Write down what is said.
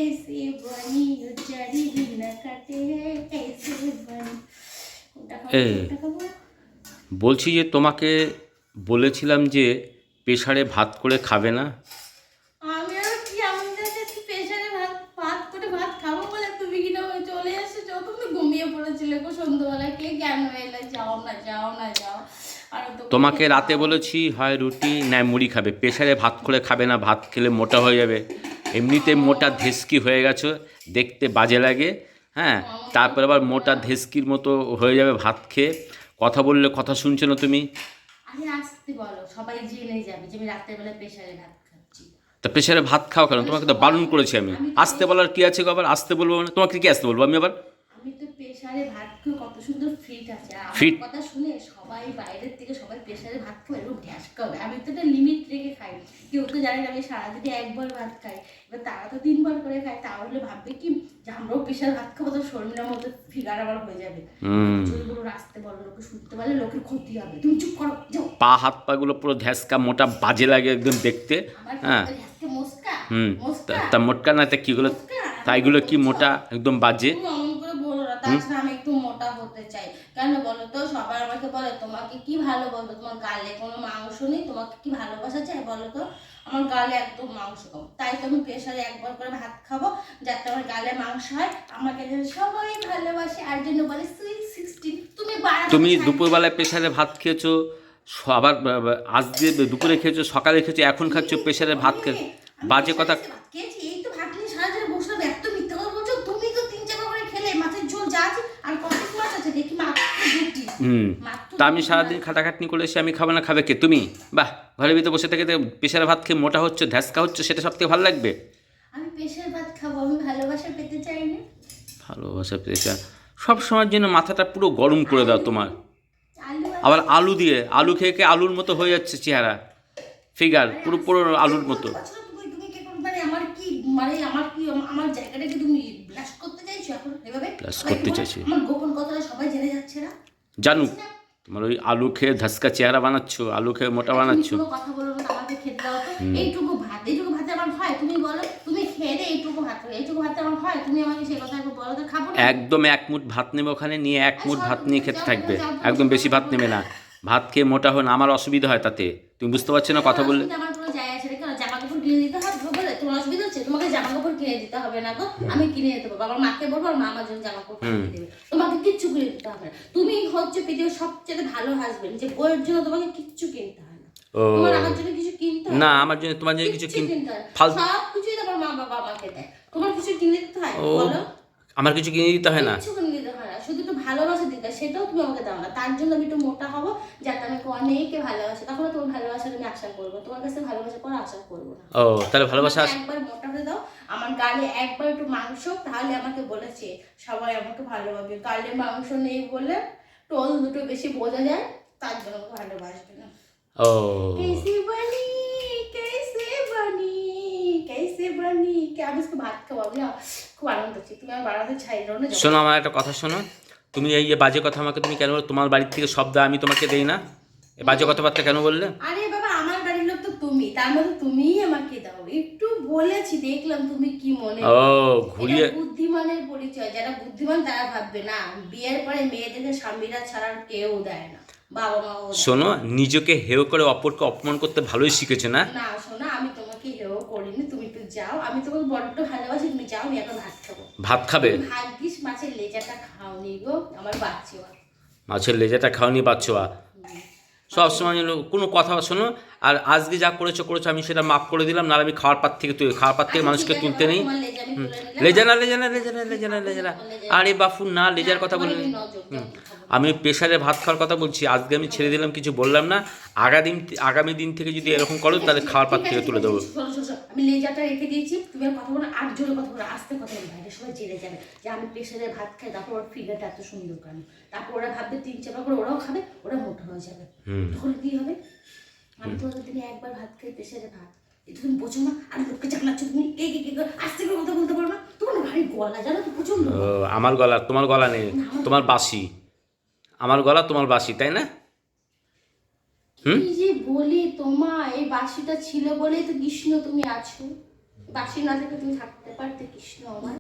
कैसे बनी चरी बिना काटे कैसे बनी। বলছি যে তোমাকে বলেছিলাম যে প্রেসারে ভাত করে খাবে না। আমি আর কি আমাদের কাছে প্রেসারে ভাত ভাত করে ভাত খাবো বলে তুমি কিনা চলে এসেছো। তুমি ঘুমিয়ে পড়েছিলে গো সন্ধ্যাবেলা, কে কেন এলে? যাও না যাও না যাও। আর তোমাকে রাতে বলেছি হয় রুটি না মুড়ি খাবে, প্রেসারে ভাত করে খাবে না, ভাত খেলে মোটা হয়ে যাবে। এমনিতে মোটা ধেসকি হয়ে গেছো, দেখতে বাজে লাগে। হ্যাঁ, তারপর আবার মোটা ধেসকির মতো হয়ে যাবে ভাত খেয়ে। কথা বললে কথা শুনছো না তুমি। আরে আসতে বলো, সবাই জেনে যাবে যে আমি রাতের বেলা প্রেসারে ভাত খাচ্ছি। তা প্রেসারে ভাত খাও কেন? তোমাকে তো বারণ করেছি আমি। আসতে বলার কি আছে গো? আবার আসতে বলবো না? তোমাকে কি আসতে বলবো আমি আবার? আমি তো প্রেসারে ভাত খেয়ে কত সুন্দর ফিট আছে। আর ফিট? আমার কথা শুনে সবাই বাইরের থেকে সবাই প্রেসারে ভাত খাবে এরকম গ্যাস খাবে। আমি তো একটা লিমিট রেখে খাই। কেউ তো জানে না আমি সারাদিনে একবার ভাত খাই। এবার তারা তো 3 বার করে খায়, তাহলে ভাববে কি যে আমরাও প্রেসারে ভাত খাবো, তো শর্মিলার মতো ফিগার আবার হয়ে যাবে। চুলগুলো রাস্তে বলো, লোকে শুনতে পারলে লোকের ক্ষতি হবে। তুমি চুপ করো, যাও। পা হাত পাগুলো পুরো ধ্যাসকা মোটা বাজে লাগে একদম দেখতে। হ্যাঁ, মোস্কা তা তা মোটকা না, তা কিগুলো, তাইগুলো কি মোটা একদম বাজে। অমন করে বলো না। তাছাড়া আমি একটু মোটা হতে চাই। কেন বলো তো? সবাই আমাকে বলে তোমাকে কি ভালো বলতো, তোমার গালে কোনো মাংস নেই, তোমাকে কি ভালোবাসা চাই বলো তো? আমার গালে একদম মাংস কম, তাই তো আমি প্রেসারে একবার করে ভাত খাবো যাতে আমার গালে মাংস হয়। আমাকে যেন সবাই ভালোবাসে, আর জন্য বলে সুইট 16। তুমি দুপুরবেলায় প্রেসারে ভাত খেয়েছো, আবার আজকে দুপুরে খেয়েছো, সকালে খেয়েছো, এখন খাচ্ছো প্রেসারে ভাত খেয়ে, বাজে কথা। খেয়েছি, এই তো ভাত নিয়ে সারা দিন বসে থাকবে। এত মিথ্যা কথা বলছো। তুমি তো 3-4 করে খেলে, মাছের ঝোল যা আছে আর কত মাছ আছে দেখি, মাত্র 2টি। তা আমি সারাদিন খাটাখাটনি করে এসে আমি খাবো না, খাবে কে? তুমি? বাহ, ঘরের ভিতরে বসে থেকে প্রেসারে ভাত খেয়ে মোটা হচ্ছে, ধ্যাসকা হচ্ছে, সেটা সব থেকে ভালো লাগবে। আমি প্রেসার ভাত খাবো, আমি ভালোবাসা পেতে চাই না। ভালোবাসা প্রেসার সব সময়ের জন্য মাথাটা পুরো গরম করে দাও তোমার। আলু আবার আলু দিয়ে, আলু খেয়ে খেয়ে আলুর মতো হয়ে যাচ্ছে চেহারা, ফিগার পুরো পুরো আলুর মতো। তুমি কি করবে? আমার জায়গাটাকে তুমি ব্লাস্ট করতে চাইছো এখন এভাবে? ব্লাস্ট করতে চাইছি? আমার গোপন কথাটা সবাই জেনে যাচ্ছে না? জানুক, তোমার ওই আলু খেয়ে ধাসকা চেহারা বানাচ্ছ, আলু খেয়ে মোটা বানাচ্ছ। কোনো কথা বলবো না, আমাকে খেতে দাও তো। এইটুকু ভাতে আমার হয়? তুমি বলো, তুমি খেয়ে দে। এইটুকু ভাতে আমার হয়? তুমি আমাকে সেই কথা একটু বলো তো, খাবো না। একদম এক মুঠ ভাত নেবে ওখানে, নিয়ে এক মুঠ ভাত নিয়ে খেতে থাকবে, একদম বেশি ভাত নেবে না। ভাত খেয়ে মোটা হয় না, আমার অসুবিধা হয় তাতে। তুমি বুঝতে পারছো না কথা বললে? আমার কোনো যায় আসে না। জামা কাপড় কিনে দিতে হবে বলে তোমার অসুবিধা হচ্ছে? তোমাকে জামা কাপড় কিনে দিতে হবে না গো, আমি কিনে দিতে পারবো। আমার মাকে বলবো, আর মা আমার জন্য জামা কাপড় কিনে দেবে। তোমাকে কিচ্ছু কিনে দিতে হবে না। তুমি হচ্ছে পৃথিবীর সবচেয়ে ভালো হাজবেন্ড, যে বইয়ের জন্য তোমাকে কিচ্ছু কিনতে হয় না। তোমার আমার জন্য কিছু কিনতে হয় না, আমার জন্য তোমার জন্য কিছু কিনতে হয় না। সব কিছুই তোমার মা বাবা আমাকে দেয়। তোমার কিছু কিনে দিতে হয় বলো? আমার কিছু কিনে দিতে হয় না? কিছু কিনে দিতে হয় না, শুধু একটু ভালোবাসা দিতে হয়, সেটাও তুমি আমাকে দাও না। তার জন্য আমি একটু মোটা হবো, যাতে আমি অনেকে ভালোবাসি। তখন তোমার ভালোবাসার আমি আশা করবো, তোমার কাছে ভালোবাসা করার আশা করবো না। ও, তাহলে ভালোবাসা একবার মোটা হয়ে দাও, আমার গালে একবার একটু মাংস, তাহলে আমাকে বলেছে সবাই আমাকে ভালোবাসবে। গালে মাংস নেই বলে টোল দুটো বেশি বোঝা যায়, তার জন্য আমাকে ভালোবাসবে না। ও, कैसे बनी कैसे बनी कैसे बनी কে আমি আজকে ভাত খাবো না, খুব আনন্দ হচ্ছে। তুমি আমার বাড়াতে চাই না। শোনো, আমার একটা কথা শোনো। তুমি এই যে বাজে কথা আমাকে তুমি কেন বলো? তোমার বাড়ির থেকে শব্দ আমি তোমাকে দেই না, এই বাজে কথাবার্তা কেন বললে? আরে বাবা, আমার বাড়ির লোক তো তুমি, তার মধ্যে তুমিই আমাকে দাও। একটু বলেছি, দেখলাম তুমি কি মনে। ও, ঘুরিয়ে। বুদ্ধিমানের পরিচয়, যারা বুদ্ধিমান তারা ভাববে না বিয়ের পরে মেয়েদের স্বামীরা ছাড়া কেউ দেয় না, বাবা মাও। শোনো, নিজেকে হেয় করে অপরকে অপমান করতে ভালোই শিখেছো না? না শোনো, আমি তোমাকে হেও করিনি। তুমি একটু যাও, আমি তোমাকে বড্ড ভালোবাসি। তুমি যাও, আমি এখন ভাত খাবো। ভাত খাবে? ভাগ্যিস মাছের লেজাটা খাওনি গো, আমার বাচ্চা। মাছের লেজাটা খাওয়ানি বাচ্চা সব সময় যেন কোনো কথা। শোনো, আর আজকে যা করেছো আমি সেটা মাফ করে দিলাম, না আমি খাওয়ার পাত থেকে মানুষকে তুলতে নেই। লেজা না, লেজা না, লেজা না, লেজা না, লেজা না। আরে বাপু না, লেজার কথা বলিনি। আমি প্রেসারে ভাত খাওয়ার কথা বলছি। আজকে আমি ছেড়ে দিলাম, কিছু বললাম না। আগামী দিন থেকে যদি এরকম করো, তাহলে খাওয়ার পাত থেকে তুলে দেবো। আমি লেজাটা রেখে দিয়েছি, তুমি আর কথা বলো, আর জোরে কথা বলো, আস্তে কথা বলো, বাইরে সবাই জেনে যাবে যে আমি প্রেসারে ভাত খাই। তারপর ওর ফিগারটা এত সুন্দর কেন, তারপর ওরা ভাববে 3-4 করে ওরাও খাবে, ওরা মোটা হয়ে যাবে। তখন কি হবে? আমি তো ওদের দিনে একবার ভাত খাই, প্রেসারে ভাত। তুমি বোঝো না, আর লোককে চাকলাচ্ছ তুমি। কে আস্তে করে কথা বলতে পারো না? তোমার ভারী গলা, জানো তো, প্রচন্ড। আমার গলা, তোমার গলা নেই, তোমার বাসি। আমার গলা, তোমার বাসি, তাই না? কি যে বলি, তোমার এই বাসিটা ছিল বলেই তো কৃষ্ণ তুমি আছো। বাসি না থেকে তুমি থাকতে পারতে কৃষ্ণ আমার।